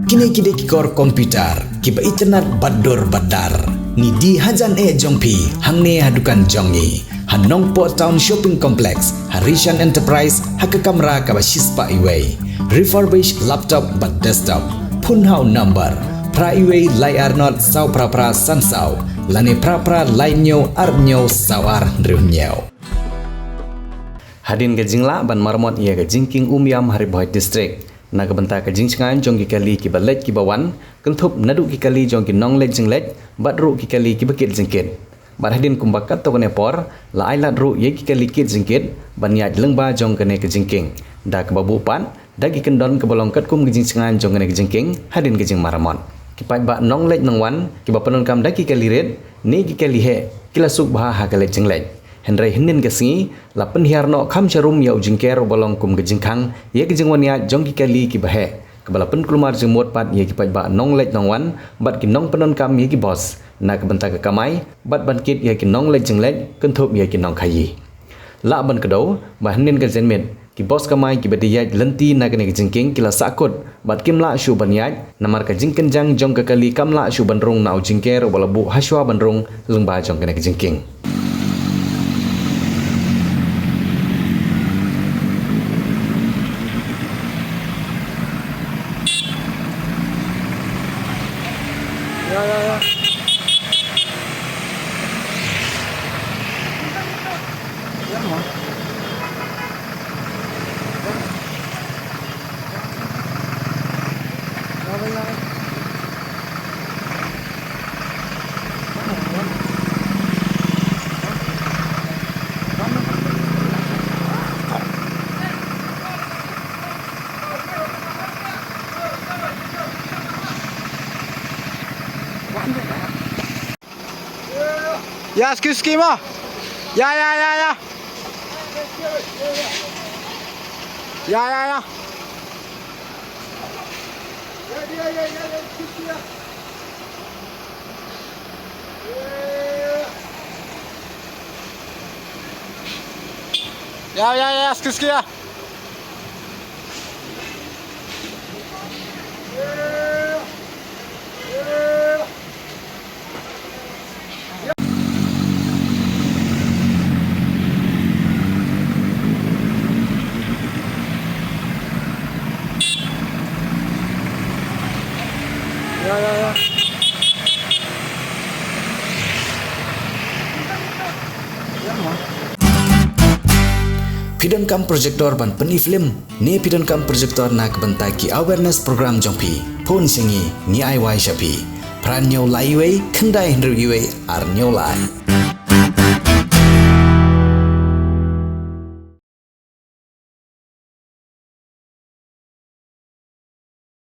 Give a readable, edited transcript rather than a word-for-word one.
Kini kikor komputer, kiba internet bador badar. Ni di hajan jongpi, hangne hadukan jongi. Hanong Po Town Shopping Complex, Harishan Enterprise, haka kamera kaba shispa iway. Refurbished laptop but desktop. Punhau number. Pra iway layar not sau pra sansau. Lane pra lainyo arnyo sawar nriunyo. Hadin gajingla ban marmot ia gajingking umiam Hariboy District. Nagabanta kajing cengan jong kikali kibalet kibawan kentup nadu kikali jong kinong lej jenglet badru kikali kibakit jengkit barhadin kumbakat to kene por la ailat ru ye kikali kit jengkit banyat lengba jong kene kejingking da kebabu pan dagi kendon kebolongkat kum kajing cengan jong kene kejingking hadin kajing maramon kipat ba nong lej nongwan kiba penon kam dagi kikali red ni kikali he kilasuk bah ha kale jenglet Henry hinin kesingi la penhiarno kam charum ya ujingker bolong kum gejingkang ye gejingwania jong kikali kibahe kebala pen kelumar jemot pat ye kipat ba nong lej nongwan bat ki nong penon kam ye ki bos na kebenta ke kamai bat kit ye ki nong lej jenglej kentup ye ki nong khayi la ban kedo ba hinin ke jenmet ki bos kamai ki bediyaj lenti na kene gejingking kila sakut bat kimla shu banyaj namar ka jingkenjang jong kekali kamla shu banrung na ujingker bola bu haswa banrung lengba jong kene gejingking Ya. Ya, mau. Ya. Ya, excuse mo. Ya. Ya. Ya, excuse ya. Ya. Pidon kam projector ban peni film ni pidon kam projector nak bentaki awareness program jongpi pon singi ni ai wai shapi pranyo laiwei kendai hendru iwei arnyo lai